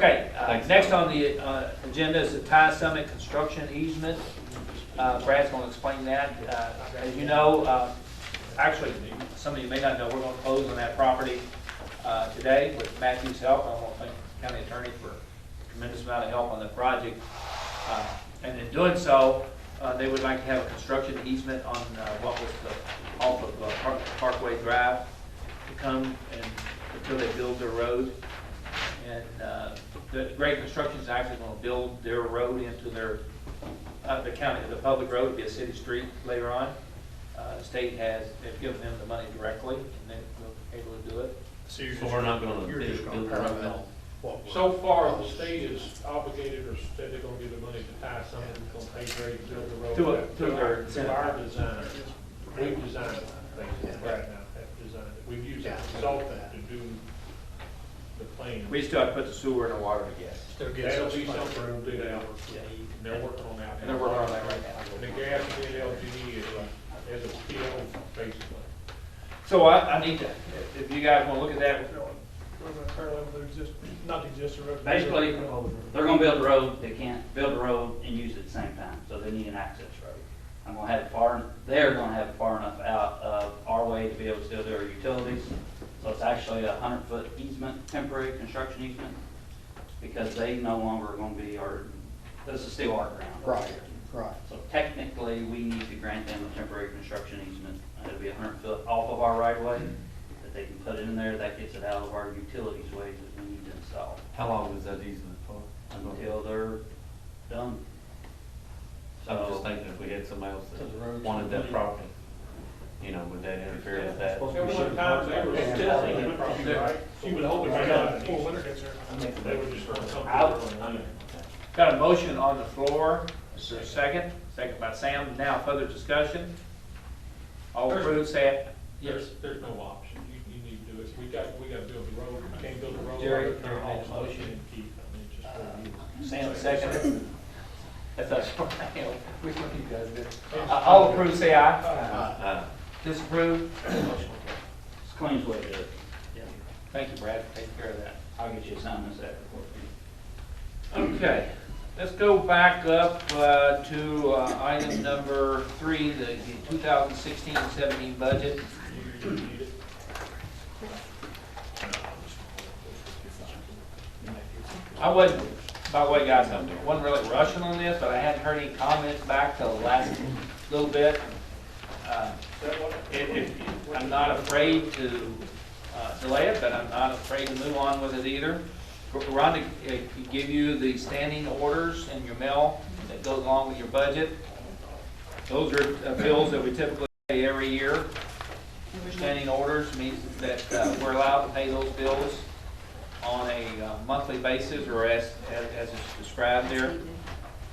Okay, next on the agenda is the Thai Summit construction easement. Brad's going to explain that. As you know, actually, some of you may not know, we're going to close on that property today with Matthew's help. I want to thank the county attorney for a tremendous amount of help on the project. And in doing so, they would like to have a construction easement on what was off of Parkway Drive to come and until they build their road. And the Great Construction is actually going to build their road into their the public road will be a city street later on. The state they've given them the money directly, and they're able to do it. So we're not going to build the road. So far, the state is obligated or said they're gonna give the money to Thai Summit, who's gonna pay Greg to build the road. To our design. We've designed it, basically, right now, have designed it. We've used a consultant to do the plan. We still have to put the sewer and the water together. That'll be something to do that. They're working on that. And they're working on that right now. And the gas and LG is a PO, basically. So I need to, if you guys want to look at that, Basically, they're gonna build a road, they can't build a road and use it at the same time, so they need an access road. I'm gonna have it they're gonna have it far enough out of our way to be able to still do our utilities. So it's actually a 100-foot easement, temporary construction easement, because they no longer are gonna be this is still our ground. Right. So technically, we need to grant them a temporary construction easement. It'll be 100 foot off of our right of way, that they can put it in there, that gets it out of our utilities ways that we need to install. How long is that easement for? Until they're done. I'm just thinking if we had somebody else that wanted that property, would that interfere with that? At one time, they were still the property, right? You would hope it might not. Before winter gets here. They were just gonna come out. got a motion on the floor. Is there a second? Second by Sam. Now further discussion. All approved, say it. Yes. There's no option. You need to do it. We got to build the road. We can't build the road. Jerry, Turn Jerry made all a the stuff motion. in Keith. I mean, it's just what it is. Sam seconded. That's us. Which one you guys did? All approved, say aye. Disapprove? Motion carries. It's clean as way to do it. Thank you, Brad, for taking care of that. I'll get you a sign this after court meeting. Okay, let's go back up to item number 3, the 2016-17 budget. I wasn't, by the way, guys, I wasn't really rushing on this, but I hadn't heard any comments back till the last little bit. I'm not afraid to delay it, but I'm not afraid to move on with it either. We're on to give you the standing orders in your mail that goes along with your budget. Those are bills that we typically pay every year. Standing orders means that we're allowed to pay those bills on a monthly basis or as it's described there.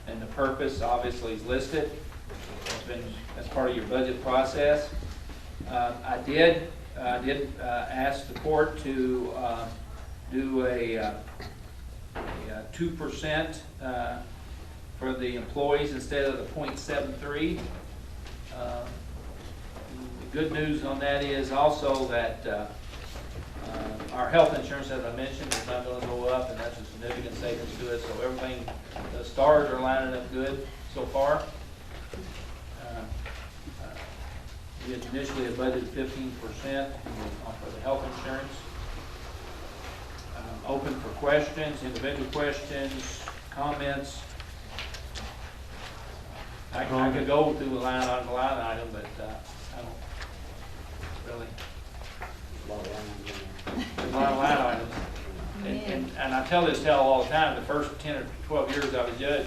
And the purpose obviously is listed. It's been as part of your budget process. I did ask the court to do a 2% for the employees instead of the 0.73. The good news on that is also that our health insurance, as I mentioned, is not going to go up, and that's a significant savings to us. So everything, the stars are lining up good so far. We had initially a budget of 15% for the health insurance. Open for questions, individual questions, comments. I could go through a line item, but I don't really. A lot of line items. And I tell this tale all the time, the first 10 or 12 years I was judge,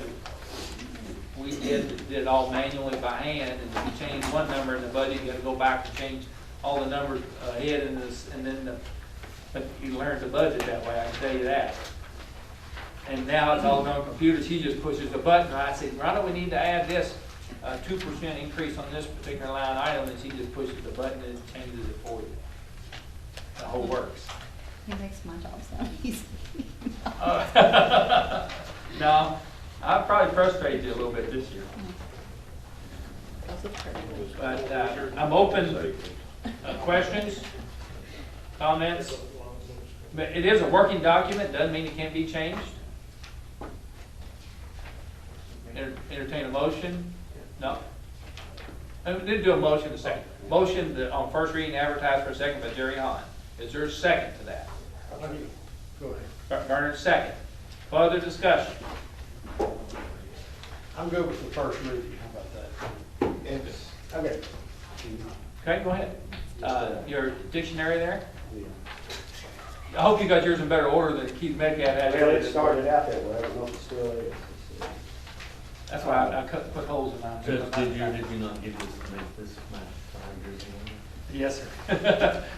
we did it all manually by hand, and if you change one number in the budget, you got to go back and change all the numbers ahead in this, and then but you learn the budget that way, I can tell you that. And now it's all on computers. He just pushes a button, and I said, Rhonda, we need to add this 2% increase on this particular line item, and she just pushes the button and it changes it for you. The whole works. It makes my job sound easy. No, I've probably frustrated you a little bit this year. But I'm open. Questions, comments? But it is a working document, doesn't mean it can't be changed. Entertain a motion? No? I did do a motion a second. Motion on first reading advertised for a second by Jerry Hahn. Is there a second to that? Go ahead. Bernard, second. Further discussion? I'm good with the first reading, how about that? It's, okay. Okay, go ahead. Your dictionary there? I hope you got yours in better order than Keith Metcalf had. Well, it started out that way, I don't know if it still is. That's why I put holes in mine. Did you not give this match 5 years ago? Yes, sir.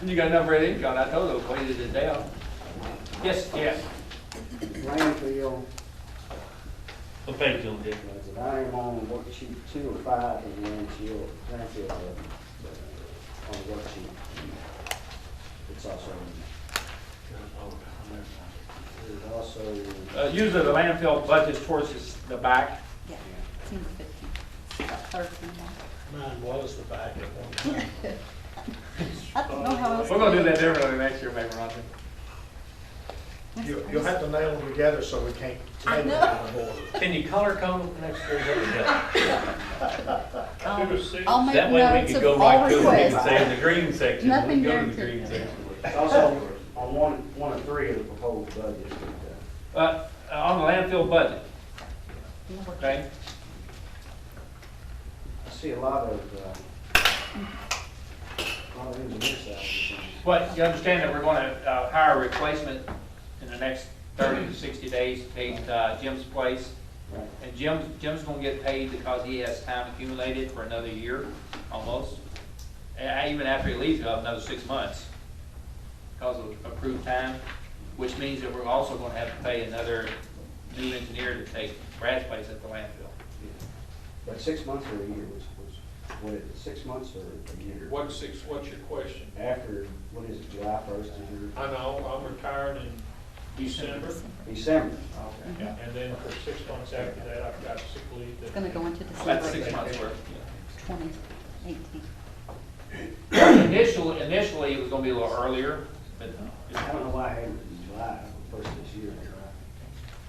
And you got a number ready, John, I told them, weighted it down. Yes, yes. Landfill, What page you on, Dick? I am on worksheet 2 or 5 in the landfill, on the worksheet. It's also, there's also, Usually the landfill budget's towards the back. Yeah, seems 15. It's about 13 now. Mine was the back at one time. I don't know how else. We're gonna do that differently next year, maybe, Roger. You'll have to nail them together so we can't I take them know. out of order. Can you color code them next year? Do a six. I'll make That way we notes could of go all right to them and requests. say in the green section, Nothing we go to the guaranteed. green section. it's also on one of 3 of the proposed budgets. On the landfill budget, okay? I see a lot of engineer salaries. But you understand that we're gonna hire a replacement in the next 30 to 60 days to take Jim's place. Right. And Jim's gonna get paid because he has time accumulated for another year, almost. And even after he leaves, he'll have another 6 months because of approved time, which means that we're also gonna have to pay another new engineer to take Brad's place at the landfill. But 6 months or a year was, what is it, 6 months or a year? What's your question? After, what is it, July 1st is I know, I'm retired in December, your, December? Yeah. and then for 6 months after that, I've got sick leave. It's gonna go into That's December 6 months worth. 2018. Initially, it was gonna be a little earlier, but I don't know why I had it in July, first this year.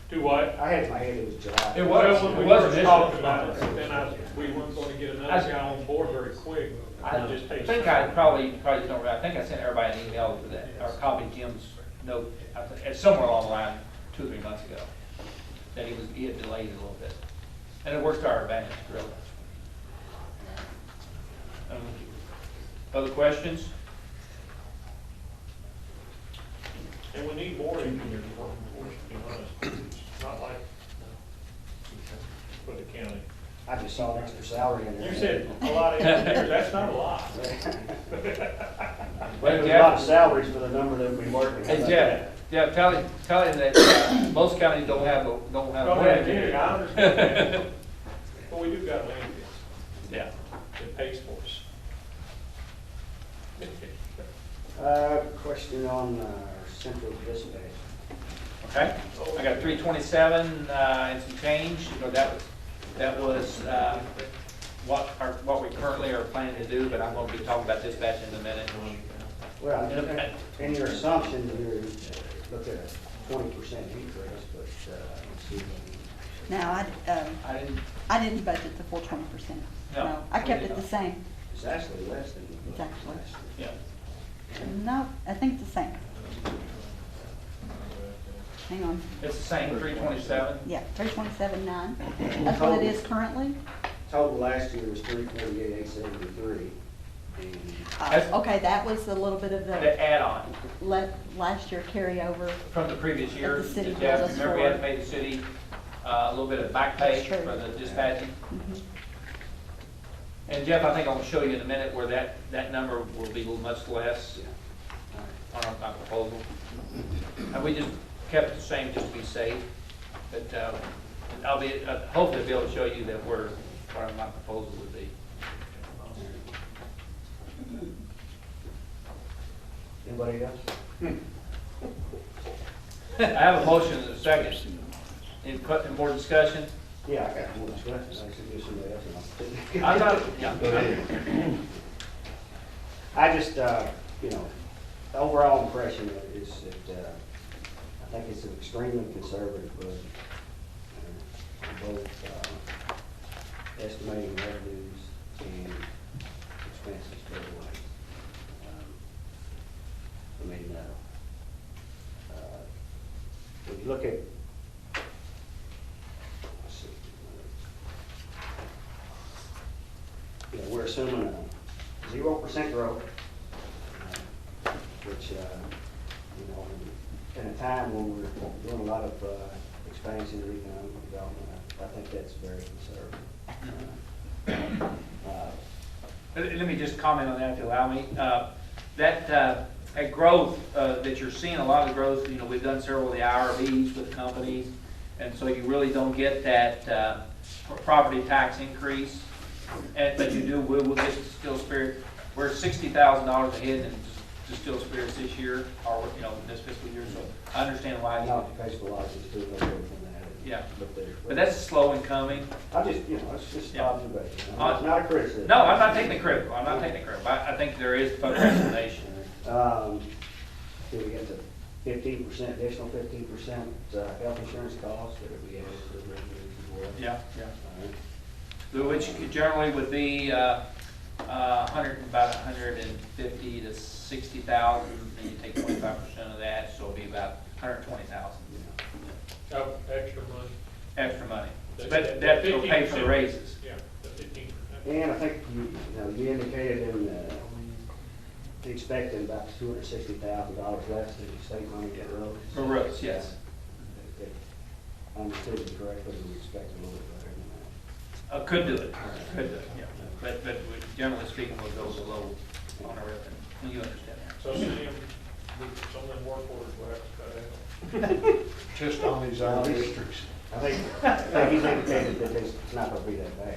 Do what? I had in my head it was July. It was. Well, when we was first initially. talked about it, then we weren't gonna get another guy on board very quick. I It just takes think time. I probably don't remember, I think I sent everybody an email for that, or copied Jim's note, it's somewhere along the line, 2 or 3 months ago, that he had delayed it a little bit. And it works to our advantage, really. Other questions? And we need more engineers working for us, to be honest. It's not like for the county. I just saw an extra salary in there. You said a lot of engineers, that's not a lot. But there's a lot of salaries for the number that we work with. Hey, Jeff, tell him that most counties don't have Go one ahead, engineer. I understand that. But we do got landfills Yeah. that pays for us. Question on central dispatch. Okay, I got 327 and some change, that was what we currently are planning to do, but I'm going to be talking about dispatch in a minute. Well, in your assumption, you're looking at a 20% increase, but let's see. Now, I didn't budget the full 20%. No, I kept we it did the same. It's actually less than. It's actually- Yeah. No, I think it's the same. Hang on. It's the same, 327. Yeah, 327.9. That's what it is currently. Total last year was 348,873. That's- Okay, that was a little bit of The the add-on last year carryover. from the previous year. That the city Jeff, billed us remember we had to for. pay the city a little bit of back pay That's true. for the dispatching. Mhm. And Jeff, I think I'm going to show you in a minute where that number will be much less on our proposal. And we just kept it the same just to be safe. But I'll hopefully be able to show you that what my proposal would be. Anybody else? I have a motion and a second. Any more discussion? Yeah, I got more discussion. I should do somebody else. I thought, yeah. I just, overall impression of it is that, I think it's an extremely conservative budget. Both, estimating revenues and expenses for the way. I mean, if you look at, let's see, you know, we're assuming a 0% growth, which, you know, in a time when we're doing a lot of expansion and economic development, I think that's very conservative. Let me just comment on that, if you allow me. That growth that you're seeing, a lot of the growth, you know, we've done several of the IRBs with companies, and so you really don't get that property tax increase. But you do, we'll get Still Spirit. We're $60,000 ahead in Still Spirits this year, or, you know, this fiscal year, so I understand why. Not the fiscal license too, no more than that. Yeah, but that's slow in coming. I just, you know, it's just Yeah. observation. It's not a criticism. No, I'm not taking it critical, I'm not taking it critical. I think there is further explanation. Do we get the 15%, additional 15% health insurance cost that would be added to the revenues as well? Yeah, yeah. All right. Which generally would be about 150 to 60,000, and you take 25% of that, so it'll be about 120,000 Oh, extra money. extra money. That- But that that will pay for the 15%. raises. Yeah, the 15%. And I think you indicated in expecting about $260,000 less in state money for roads. For roads, yes. If I understood you correctly, we expect a little bit better than that. Could do it, yeah. But generally speaking, we'll go below on our revenue. You understand that? So some of them work orders will have to cut out. Just on these other districts. I think he's indicated that it's not gonna be that bad.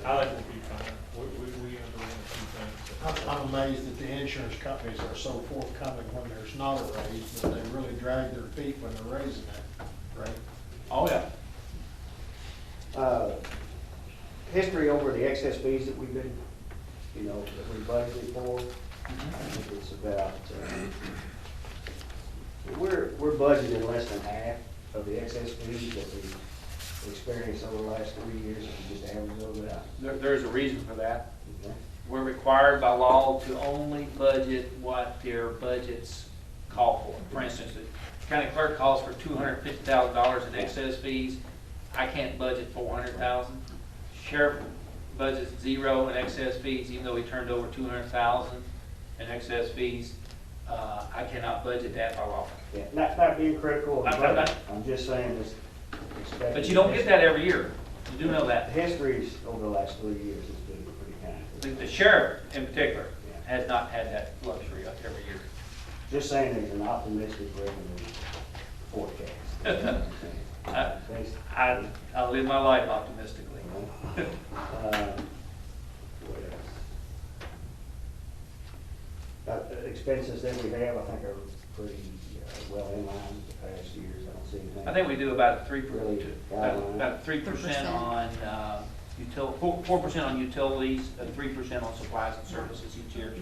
I think we'll be fine. We understand a few things. I'm amazed that the insurance companies are so forthcoming when there's not a raise, but they really drag their feet when they're raising it, right? Oh, yeah. History over the excess fees that we've been, you know, that we budgeted for, I think it's about, we're budgeting less than half of the excess fees that we've experienced over the last 3 years, if you just average those out. There's a reason for that. Okay? We're required by law to only budget what their budgets call for. For instance, the county clerk calls for $250,000 in excess fees. I can't budget $400,000. Sheriff budgets 0 in excess fees, even though he turned over $200,000 in excess fees. I cannot budget that by law. Yeah, not being critical of the I'm not- budget, I'm just saying this. But you don't get that every year. You do know The that. history's over the last 3 years has been pretty kind. The sheriff in particular has not had that luxury every year. Just saying there's an optimistic revenue forecast. I live my life optimistically. What else? Expenses that we have, I think are pretty well in line with the past years. I don't see anything. I think we do about 3%, Really? about 3% on, 4% on utilities, and 3% on supplies and services each year.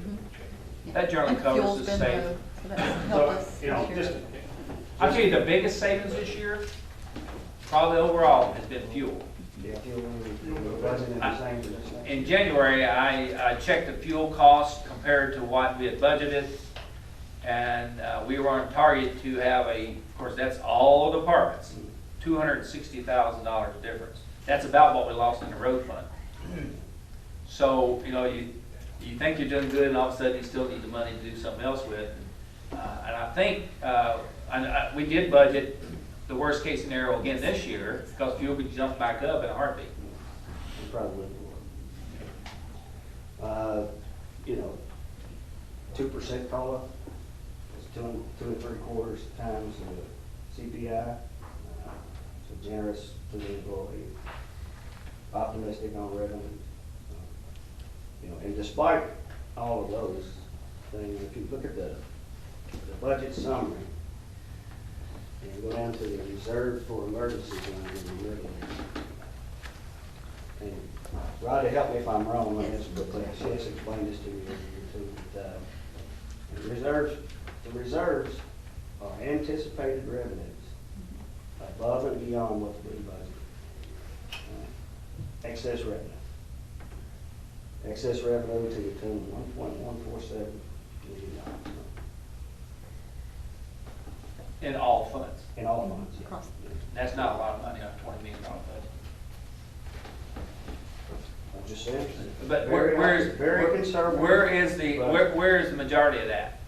That generally And covers fuel's the been same. low, so that's helped us So, you know, this year. just, I'll tell you, the biggest savings this year, probably overall, has been fuel. yeah, we're budgeting the same for this next In year. January, I checked the fuel cost compared to what we had budgeted, and we were on target to have of course, that's all departments, $260,000 difference. That's about what we lost in the road fund. So, you know, you think you're doing good, and all of a sudden you still need the money to do something else with. And I think, we did budget the worst case scenario again this year, because fuel could jump back up in a heartbeat. We probably will. You know, 2% COLA is 2 3/4 times the CPI. So generous to the employee, optimistic on revenue. You know, and despite all of those things, if you look at the budget summary, and go down to the reserve for emergencies line in the middle there, and Rhonda, help me if I'm wrong on this, but she has explained this to me too. The reserves are anticipated revenues above and beyond what's been budgeted. Excess revenue. Excess revenue to the tune of $1.147 million. In all funds. In all funds, yeah. Across. That's not a lot of money on a $20 million budget. I'm just saying. But Very- where is? Very conservative. Where is but- where is the majority of that?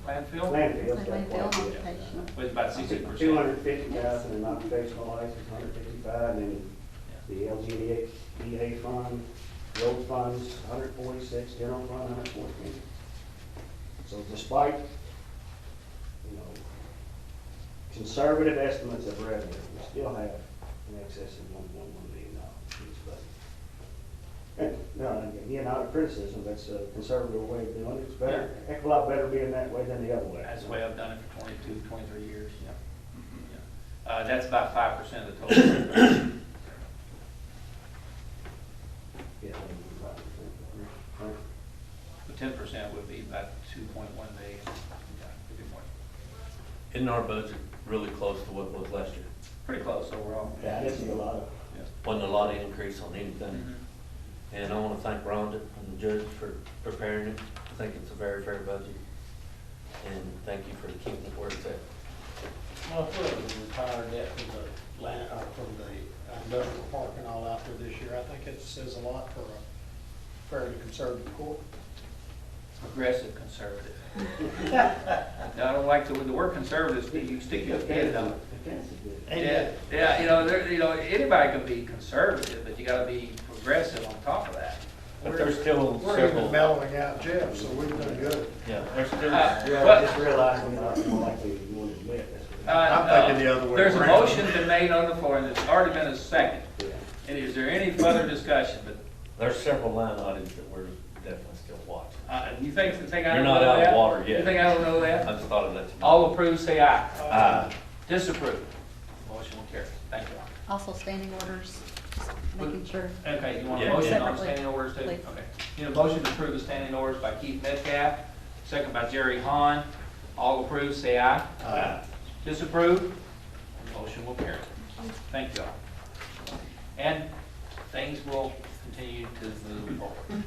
Landfill? Landfills. Landfill occupation. With about 60%. 250,000 in occupational license, 155, and the LGDA fund, road funds, 146, general fund, 114. So despite, conservative estimates of revenue, we still have in excess of $1.1 million in this budget. And, no, again, not a criticism, that's a conservative way of doing it. It's better, heck of a lot better being that way than the other way. That's the way I've done it for 22, 23 years, yeah. Yeah. That's about 5% of the total. Yeah. The 10% would be about 2.1 million. Yeah, it'd be more. Isn't our budget really close to what it was last year? Pretty close overall. Yeah, this is a lot of, Wasn't a lot of increase on anything. Mhm. And I want to thank Rhonda and the judge for preparing it. I think it's a very fair budget. And thank you for keeping it where it's at. Well, if we retire debt from the industrial park and all out there this year, I think it says a lot for a fairly conservative court. Aggressive conservative. I don't like the word conservative, you stick your head on it. Yeah, anybody can be conservative, but you gotta be progressive on top of that. But there's still We're several. even mellowing out Jeff, so we've done good. Yeah, there's still. yeah, What? I just realized we're not more likely to want to admit, that's what. I'm thinking the other way There's a around. motion been made on the floor, and it's already been a second. Yeah. And is there any further discussion? But There's several line items that we're definitely still watching. you think I You're don't not know out of that? water yet. You think I don't know I that? just thought I'd let you know. All approved, say aye. Aye. Disapprove. Motion will carry. Thank you. Also standing orders, just making sure. Okay, you want a Yeah. motion on Separately, standing orders too? please. Okay. You know, motion to approve the standing orders by Keith Metcalf, second by Jerry Hahn. All approved, say aye. Aye. Disapprove? Motion will carry. Thank you all. And things will continue to move forward.